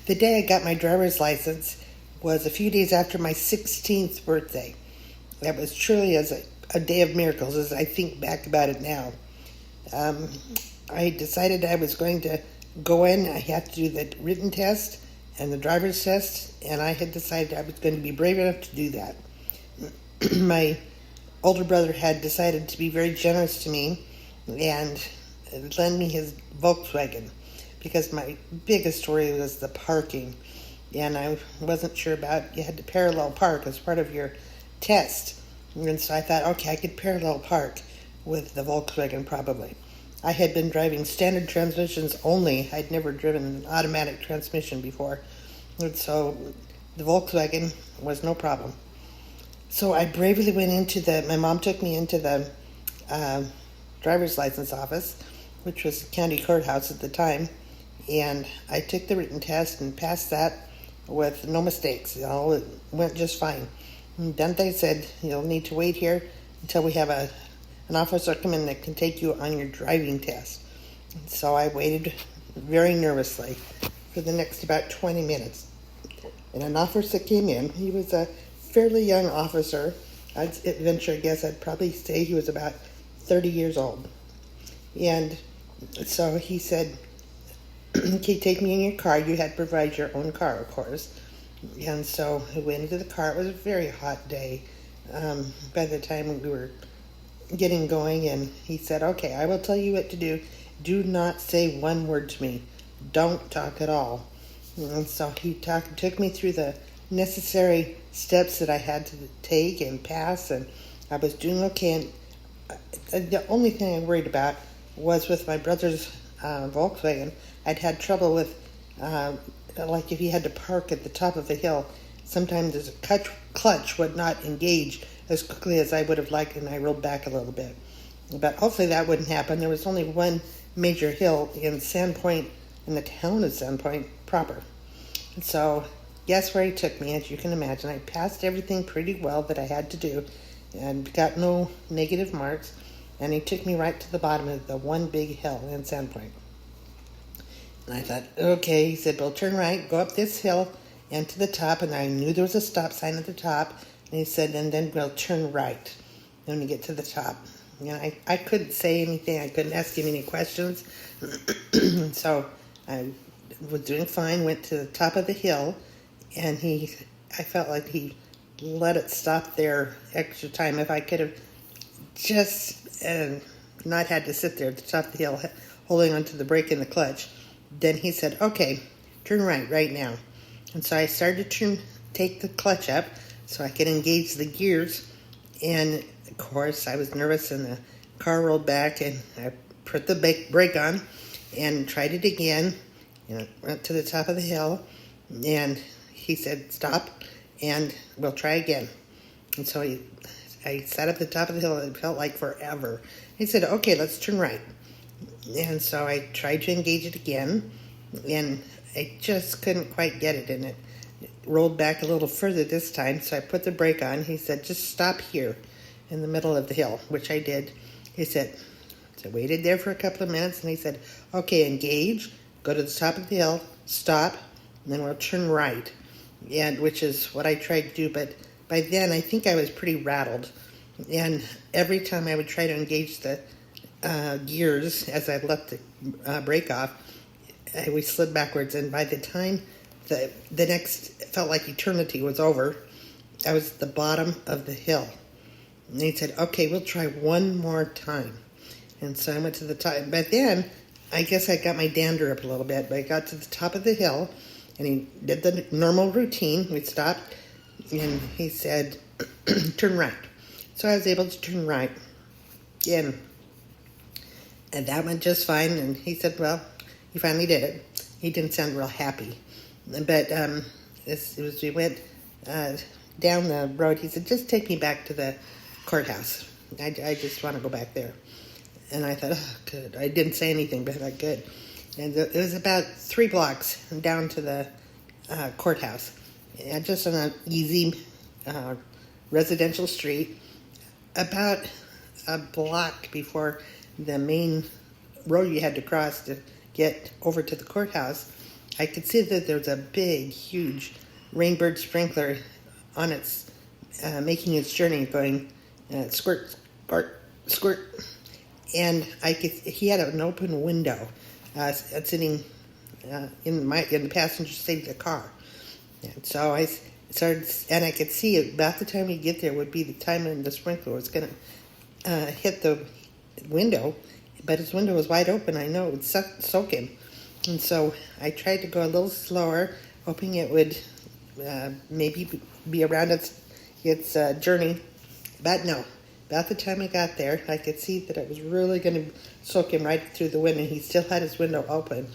The day I got my driver's license was a few days after my 16th birthday. That was truly as a day of miracles as I think back about it now. Um, I decided I was going to go in. I had to do the written test and the driver's test, and I had decided I was going to be brave enough to do that. My older brother had decided to be very generous to me and lend me his Volkswagen because my biggest story was the parking, and I wasn't sure about, you had to parallel park as part of your test, and so I thought, okay, I could parallel park with the Volkswagen probably. I had been driving standard transmissions only. I'd never driven an automatic transmission before, and so the Volkswagen was no problem. So I bravely went my mom took me into the driver's license office, which was the county courthouse at the time, and I took the written test and passed that with no mistakes. It went just fine. And then they said, you'll need to wait here until we have an officer come in that can take you on your driving test. And so I waited very nervously for the next about 20 minutes. And an officer came in. He was a fairly young officer. I'd venture a guess I'd probably say he was about 30 years old. And so he said, okay, take me in your car. You had to provide your own car, of course. And so I went into the car. It was a very hot day by the time we were getting going. And he said, okay, I will tell you what to do. Do not say one word to me. Don't talk at all. And so he took me through the necessary steps that I had to take and pass, and I was doing okay. And the only thing I worried about was with my brother's Volkswagen. I'd had trouble with, like if he had to park at the top of the hill, sometimes the clutch would not engage as quickly as I would have liked, and I rolled back a little bit. But hopefully that wouldn't happen. There was only one major hill in Sandpoint, in the town of Sandpoint proper. And so guess where he took me, as you can imagine. I passed everything pretty well that I had to do and got no negative marks. And he took me right to the bottom of the one big hill in Sandpoint. And I thought, okay, he said, well, turn right, go up this hill and to the top. And I knew there was a stop sign at the top. And he said, and then we'll turn right when we get to the top. And I couldn't say anything. I couldn't ask him any questions. So I was doing fine, went to the top of the hill, and I felt like he let it stop there extra time. If I could have just not had to sit there at the top of the hill holding onto the brake and the clutch, then he said, okay, turn right now. And so I started to take the clutch up so I could engage the gears, and of course I was nervous, and the car rolled back, and I put the brake on and tried it again, and went to the top of the hill, and he said, stop, and we'll try again. And so I sat up at the top of the hill, and it felt like forever. He said, okay, let's turn right. And so I tried to engage it again, and I just couldn't quite get it, and it rolled back a little further this time, so I put the brake on. He said, just stop here in the middle of the hill, which I did. He said, so I waited there for a couple of minutes, and he said, okay, engage, go to the top of the hill, stop, and then we'll turn right, and which is what I tried to do. But by then, I think I was pretty rattled, and every time I would try to engage the gears as I let the brake off, we slid backwards, and by the time the next, it felt like eternity was over, I was at the bottom of the hill. And he said, okay, we'll try one more time. And so I went to the top. But then, I guess I got my dander up a little bit. But I got to the top of the hill, and he did the normal routine. We stopped, and he said, turn right. So I was able to turn right. And that went just fine. And he said, well, he finally did it. He didn't sound real happy. But we went down the road. He said, just take me back to the courthouse. I just want to go back there. And I thought, oh, good. I didn't say anything, but I thought, good. And it was about 3 blocks down to the courthouse. And just on an easy residential street. About a block before the main road you had to cross to get over to the courthouse, I could see that there was a big, huge rainbird sprinkler on its, making its journey, going squirt, squirt, squirt. And he had an open window sitting in the passenger seat of the car. And so I started, and I could see it, about the time he'd get there would be the time when the sprinkler was going to hit the window, but his window was wide open. I know it would soak him. And so I tried to go a little slower, hoping it would maybe be around its journey. But no, about the time I got there, I could see that it was really going to soak him right through the window. He still had his window open.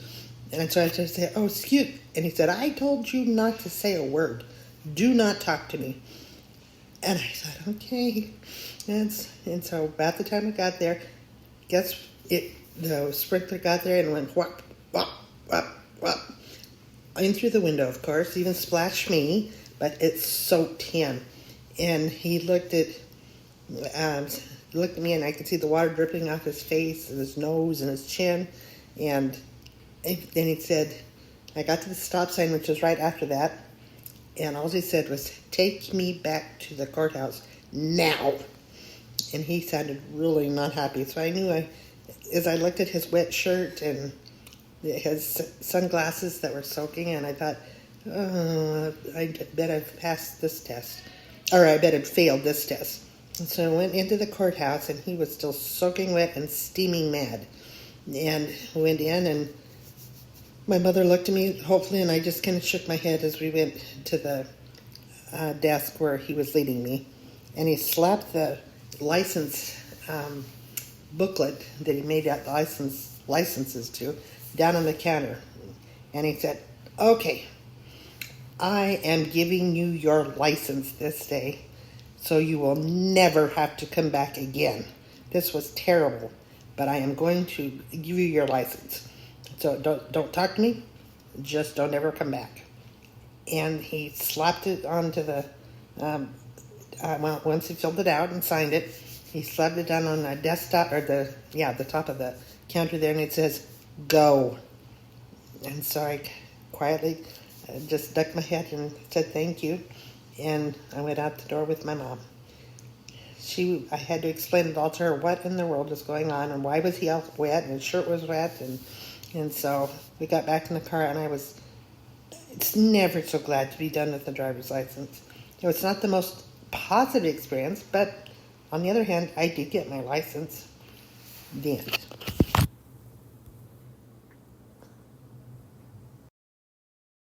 And so I just said, "Oh, excuse." And he said, "I told you not to say a word. Do not talk to me." And I said, "Okay." And so about the time I got there, the sprinkler got there and went whop, whop, whop, whop. In through the window, of course, even splashed me, but it soaked him. And he looked at me, and I could see the water dripping off his face and his nose and his chin. And then he said, I got to the stop sign, which was right after that, and all he said was, "Take me back to the courthouse now." And he sounded really not happy. So I knew, as I looked at his wet shirt and his sunglasses that were soaking, and I thought, I bet I've passed this test. Or I bet I've failed this test. And so I went into the courthouse, and he was still soaking wet and steaming mad. And went in, and my mother looked at me hopefully, and I just kind of shook my head as we went to the desk where he was leading me. And he slapped the license booklet that he made out licenses to down on the counter. And he said, "Okay, I am giving you your license this day, so you will never have to come back again. This was terrible, but I am going to give you your license. So don't talk to me. Just don't ever come back." And he slapped it onto the, once he filled it out and signed it, he slapped it down on the desktop, or the top of the counter there, and it says, "Go." And so I quietly just ducked my head and said thank you, and I went out the door with my mom. I had to explain it all to her, what in the world was going on, and why was he all wet, and his shirt was wet, and so we got back in the car, and it's never so glad to be done with the driver's license. It's not the most positive experience, but on the other hand, I did get my license. The end.